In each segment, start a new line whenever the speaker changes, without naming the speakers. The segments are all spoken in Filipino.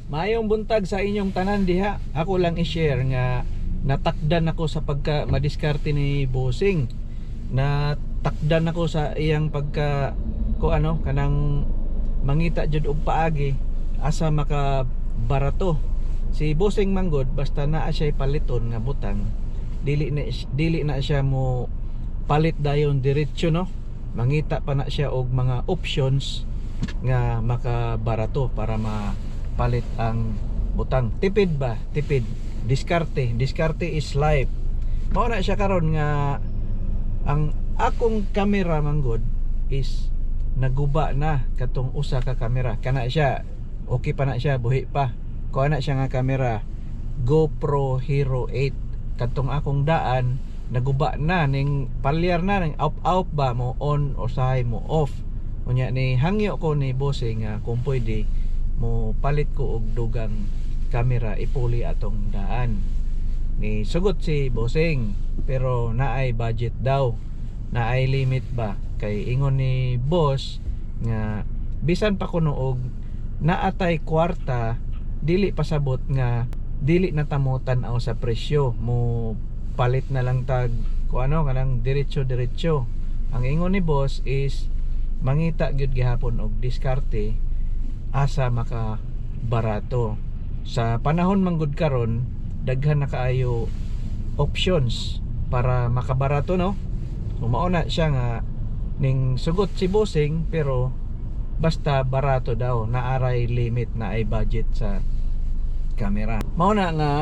Maayong buntag sa inyong tanan diha. Ako lang i-share nga natakdan ako sa pagka madiskarte ni Bossing. Natakdan ako sa iyang pagka ko ano kanang mangita jud og paagi asa maka barato. Si Bossing manggod basta naa siya paliton nga butang, dili na siya mo palit dayon diretso no. Mangita pa na siya og mga options nga makabarato para mapalit ang butang. Tipid ba? Tipid. Diskarte. Diskarte is life. Mao na siya karon nga ang akong camera manggod is naguba na katong usa ka camera. Kana siya okay pa na siya, buhi pa. Kuha na siya nga camera GoPro Hero 8. Katong akong daan naguba na ning palyar na ning out ba mo on o sahay mo off. Unya ni hangyo ko ni Bossing nga kung pwede mo palit ko og dugang camera ipuli atong daan. Ni sugot si Bossing pero naay budget daw. Naay limit ba kay ingon ni boss nga bisan pa kuno og naatay kwarta dili pasabot nga dili natamutan aw sa presyo mo palit na lang tag kung ano kanang diretso. Ang ingon ni boss is mangita gyud gihapon og diskarte asa maka barato. Sa panahon manggod karon daghan na kaayo options para makabarato no. Umao na siya nga ning sugot si Bossing pero basta barato daw, naaray limit na ay budget sa camera. Mao na nga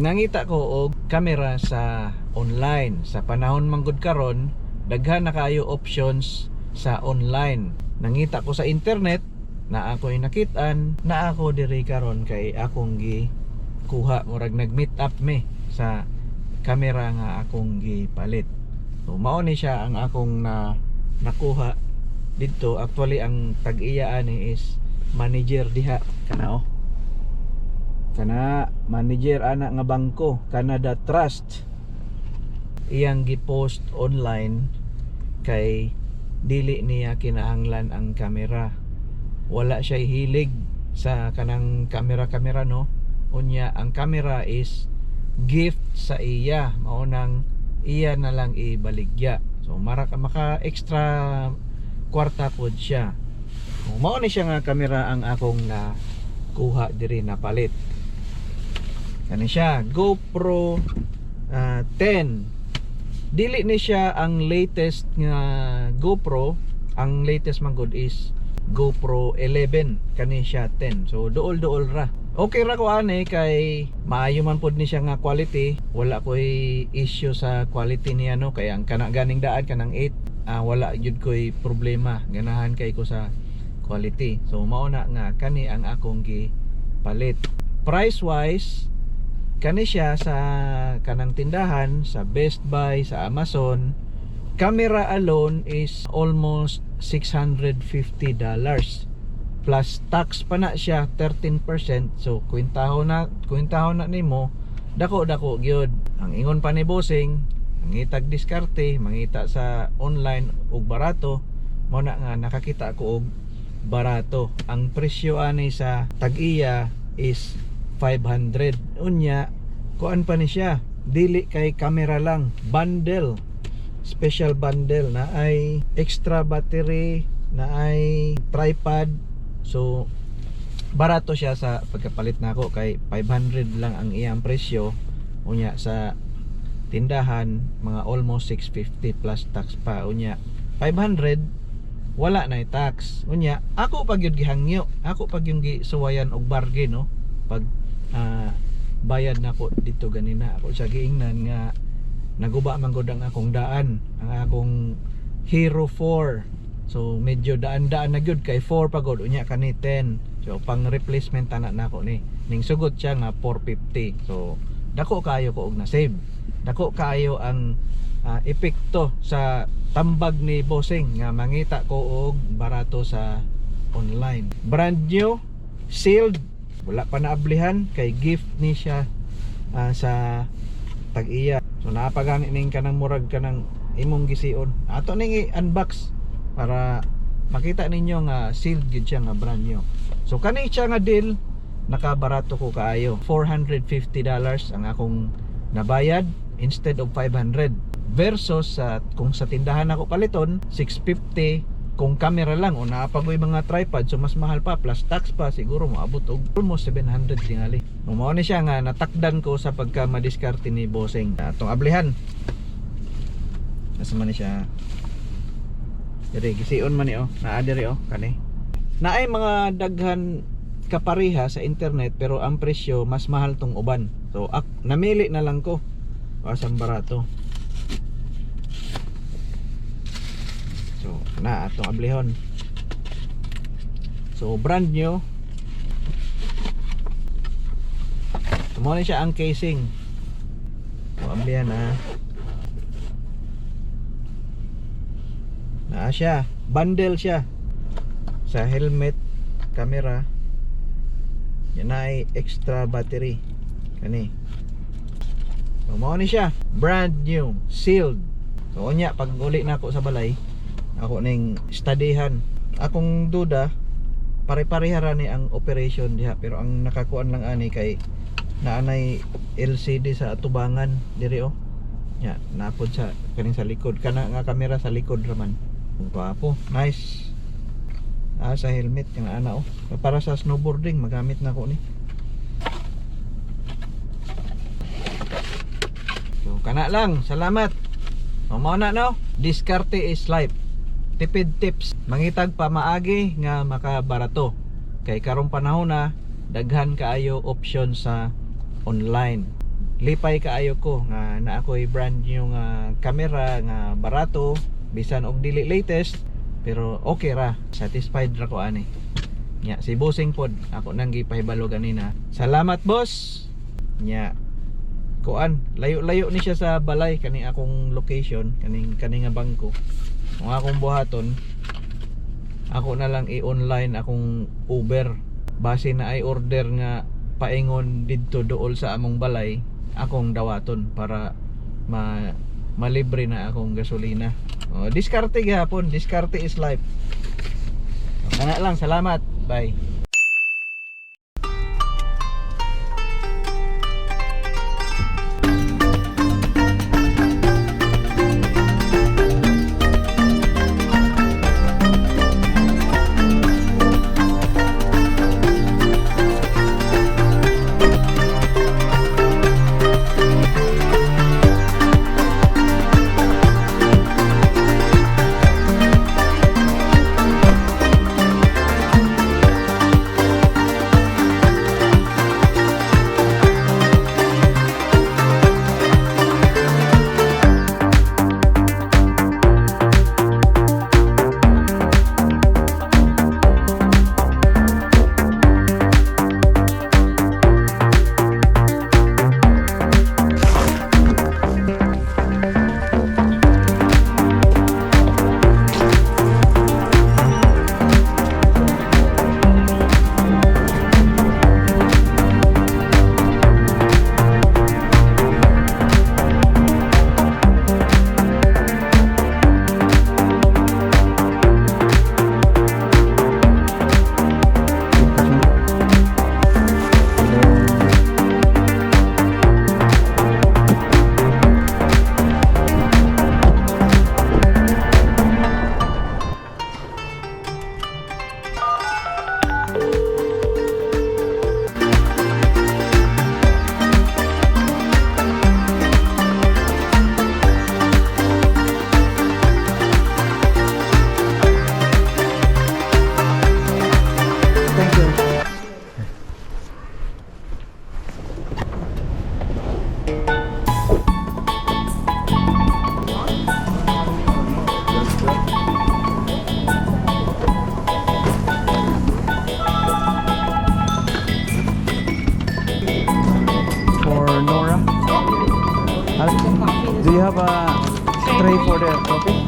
nangita ko og camera sa online. Sa panahon manggod karon daghan na kaayo options sa online. Nangita ko sa internet na ako'y nakitaan na ako diri karon kay akong gi kuha murag nag-meet up me sa camera nga akong gipalit. So mao ni siya ang akong nakuha dito. Actually ang tag-iya ani is manager diha kana kana manager ana nga bangko Canada Trust. Iyang gipost online kay dili niya kinahanglan ang camera. Wala siya hilig sa kanang camera no. Unya ang camera is gift sa iya, mao nang iya na lang ibaligya. So maka extra kwarta pod siya. Mao ni siya nga camera ang akong kuha diri na palit. Kani siya GoPro 10. Dili ni siya ang latest nga GoPro. Ang latest man gud is GoPro 11. Kani siya 10. So duol ra. Okay ra ko ani kay maayo man pod ni siya nga quality. Wala koy issue sa quality niya no kay ang kana ganing daan kanang 8 wala jud koy problema. Ganahan kay ko sa quality. So mao na nga kani ang akong gipalit. Price wise kani siya sa kanang tindahan sa Best Buy, sa Amazon. Camera alone is almost $650 plus tax pa na siya 13%. So kwintahon na nimo dako gyud. Ang ingon pa ni Bossing mangitag diskarte, mangita sa online og barato, mo na nga nakakita ko og barato. Ang presyo ani sa tag-iya is 500. Unya kuan pa ni siya, dili kay camera lang, bundle, special bundle na ay extra battery, na ay tripod. So barato siya sa pagkapalit nako kay 500 lang ang iyang presyo. Unya sa tindahan mga almost 650 plus tax pa. Unya 500 wala na tax. Unya ako pag yun gihangyo, ako pag yung gisuwayan og bargain no. Pag bayad na ako dito ganina ako sa giingnan nga naguba man gud ang akong daan, ang akong Hero 4. So medyo daan-daan na gyud kay 4 pa gud unya kani 10. So pang replacement ana nako ni ning sugot siya nga 450. So dako kayo ko og na save. Dako kayo ang epekto sa tambag ni Bossing nga mangita ko og barato sa online. Brand new, sealed, wala pa naablihan kay gift ni siya sa tag-iya. So napagani ning kanang murag kanang imong gisiun. Ato ning i-unbox para makita ninyo nga sealed gid siya nga brand new. So kani siya nga deal nakabarato ko kaayo. $450 ang akong nabayad instead of 500 versus kung sa tindahan ako paliton 650 kung camera lang o naapagoy mga tripod, so mas mahal pa plus tax pa, siguro maabot og almost 700 tingali. Mao ni siya nga natakdan ko sa pagka madiskarte ni Bossing. Atong ablihan nasa man ni siya diri gisiun man ni naa diri kani naay mga daghan kapareha sa internet pero ang presyo mas mahal tong uban, so namili na lang ko asang barato. So na atong ablihon, so brand new. Tumo na siya ang casing, so ablihan na siya, bundle siya sa helmet, camera. Yan ay extra battery kani. So mao ni siya, brand new, sealed. So unya pag uli na ako sa balay, ako ning studyhan. Akong duda pare-pareha ra ni ang operation diha, pero ang nakakuan lang ani kay naanay LCD sa atubangan diri nya napod sa kaning sa likod kana nga camera sa likod raman. Guwapo, nice. Sa helmet yung ana para sa snowboarding magamit na ko ni. So kana lang, salamat. Mao na no. Diskarte is life. Tipid tips, mangitag pa maagi nga makabarato. Kay karong panahon na daghan kaayo option sa online. Lipay kaayo ko nga na ako'y brand new nga camera nga barato, bisan og dili latest, pero okay ra, satisfied ra ko ani. Nya si Bossing pod ako nang gipahibalo ganina. Salamat boss. Nya kuan, layo-layo ni siya sa balay kani akong location, kani nga bangko. Kung akong buhaton, ako na lang i-online akong Uber. Base na ay order nga paingon didto dool sa among balay, akong dawaton para malibre na akong gasolina. Diskarte gihapon, diskarte is life. Kana lang, salamat. Bye. Do you have a tray for the coffee?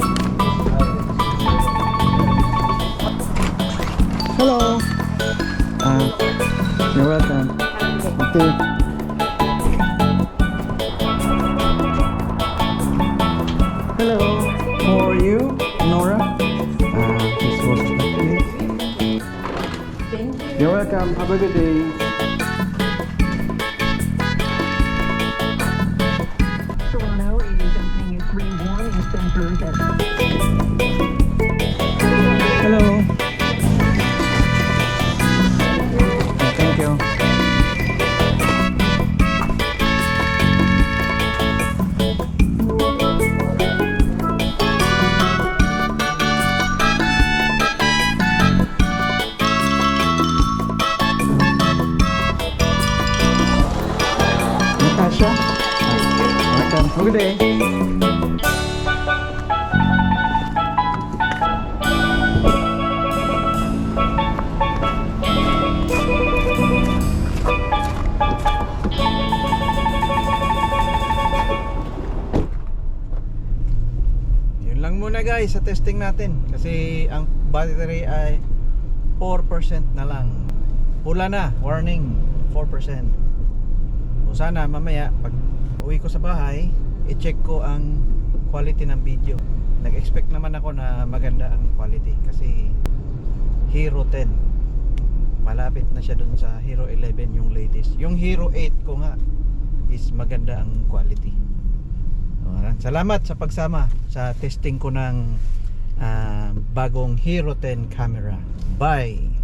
Hello. You're welcome. Okay. Hello. For you, Nora. This was. Thank you. You're welcome. Have a good day. siya. Welcome. Good day. Yun lang muna guys sa testing natin kasi ang battery ay 4% na lang. Pula na, warning, 4%. So sana mamaya pag uwi ko sa bahay, i-check ko ang quality ng video. Nag-expect naman ako na maganda ang quality kasi Hero 10. Malapit na siya dun sa Hero 11 yung latest. Yung Hero 8 ko nga is maganda ang quality. So, salamat sa pagsama sa testing ko ng bagong Hero 10 camera. Bye!